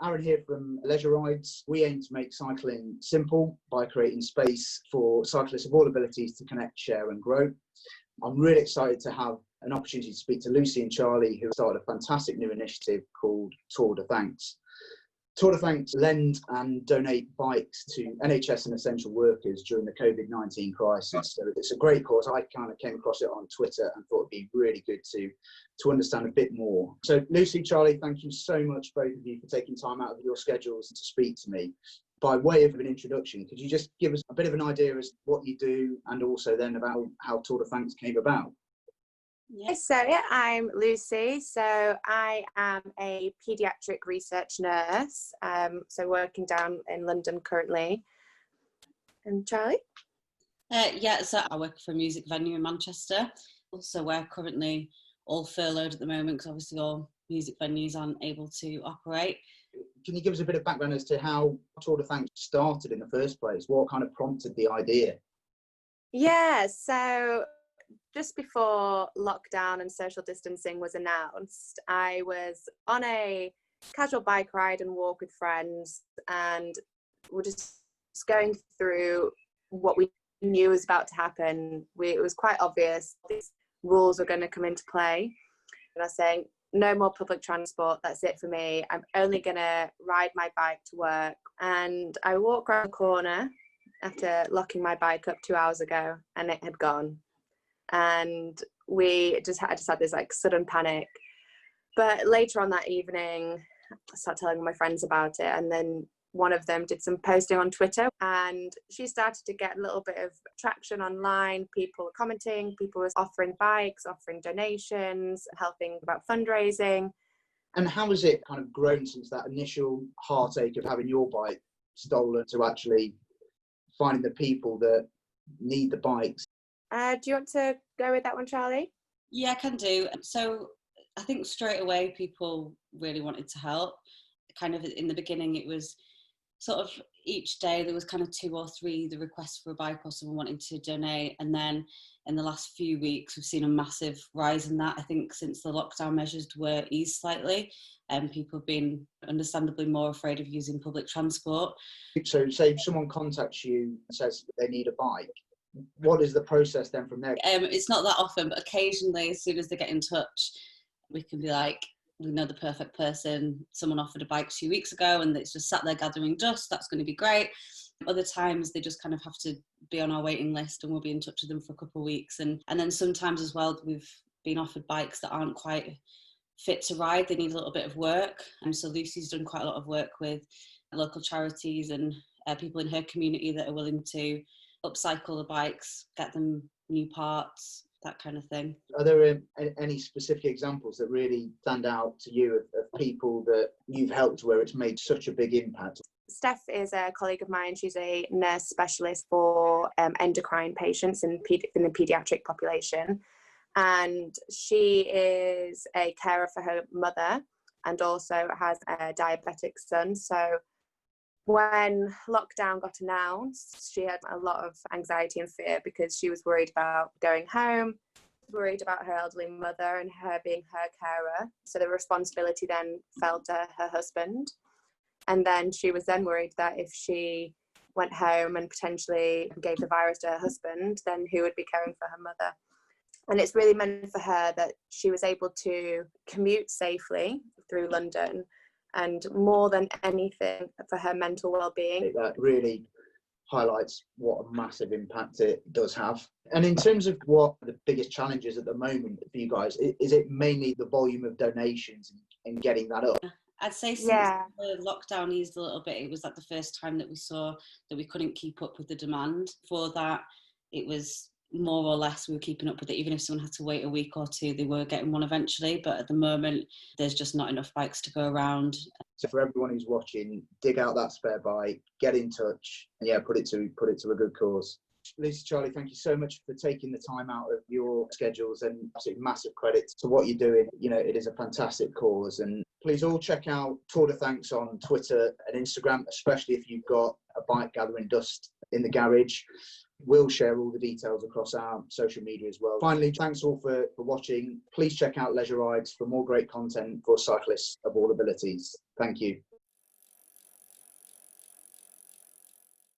Arun here from LeisureRides. We aim to make cycling simple by creating space for cyclists of all abilities to connect, share and grow. I'm really excited to have an opportunity to speak to Lucy and Charli, who started a fantastic new initiative called Tour de Thanks. Tour de Thanks lend and donate bikes to NHS and essential workers during the COVID-19 crisis. So it's a great cause. I kind of came across it on Twitter and thought it'd be really good to understand a bit more. So Lucy, Charli, thank you so much, both of you, for taking time out of your schedules to speak to me. By way of an introduction, could you just give us a bit of an idea as to what you do and also then about how Tour de Thanks came about? Yes, so I'm Lucy. So I am a paediatric research nurse, so working down in London currently. And Charli? So I work for a music venue in Manchester. Also, we're currently all furloughed at the moment because obviously all music venues aren't able to operate. Can you give us a bit of background as to how Tour de Thanks started in the first place? What kind of prompted the idea? Yeah, so just before lockdown and social distancing was announced, I was on a casual bike ride and walk with friends, and we're just going through what we knew was about to happen. It was quite obvious these rules were going to come into play. And I was saying, no more public transport, that's it for me. I'm only going to ride my bike to work. And I walked around the corner after locking my bike up 2 hours ago, and it had gone. And I just had this like sudden panic. But later on that evening, I started telling my friends about it, and then one of them did some posting on Twitter, and she started to get a little bit of traction online. People were commenting, people were offering bikes, offering donations, helping about fundraising. And how has it kind of grown since that initial heartache of having your bike stolen to actually finding the people that need the bikes? Do you want to go with that one, Charli? Yeah, I can do. So I think straight away people really wanted to help. Kind of in the beginning, it was sort of each day there was kind of 2 or 3 the requests for a bike or someone wanting to donate, and then in the last few weeks we've seen a massive rise in that. I think since the lockdown measures were eased slightly, and people have been understandably more afraid of using public transport. So say if someone contacts you and says they need a bike, what is the process then from there? It's not that often, but occasionally as soon as they get in touch, we can be like, we know the perfect person. Someone offered a bike 2 weeks ago and it's just sat there gathering dust. That's going to be great. Other times they just kind of have to be on our waiting list, and we'll be in touch with them for a couple of weeks. And then sometimes as well, we've been offered bikes that aren't quite fit to ride. They need a little bit of work. And so Lucy's done quite a lot of work with local charities and people in her community that are willing to upcycle the bikes, get them new parts, that kind of thing. Are there any specific examples that really stand out to you of people that you've helped where it's made such a big impact? Steph is a colleague of mine. She's a nurse specialist for endocrine patients in the paediatric population. And she is a carer for her mother and also has a diabetic son. So when lockdown got announced, she had a lot of anxiety and fear because she was worried about going home, worried about her elderly mother and her being her carer. So the responsibility then fell to her husband. And then she was then worried that if she went home and potentially gave the virus to her husband, then who would be caring for her mother? And it's really meant for her that she was able to commute safely through London, and more than anything for her mental well-being. That really highlights what a massive impact it does have. And in terms of what the biggest challenges at the moment for you guys, is it mainly the volume of donations and getting that up? I'd say since the lockdown eased a little bit, it was like the first time that we saw that we couldn't keep up with the demand. For that, it was more or less we were keeping up with it. Even if someone had to wait a week or 2, they were getting one eventually. But at the moment, there's just not enough bikes to go around. So for everyone who's watching, dig out that spare bike, get in touch, and put it to a good cause. Lucy, Charli, thank you so much for taking the time out of your schedules, and absolutely massive credit to what you're doing. It is a fantastic cause, and please all check out Tour de Thanks on Twitter and Instagram, especially if you've got a bike gathering dust in the garage. We'll share all the details across our social media as well. Finally, thanks all for watching. Please check out LeisureRides for more great content for cyclists of all abilities. Thank you.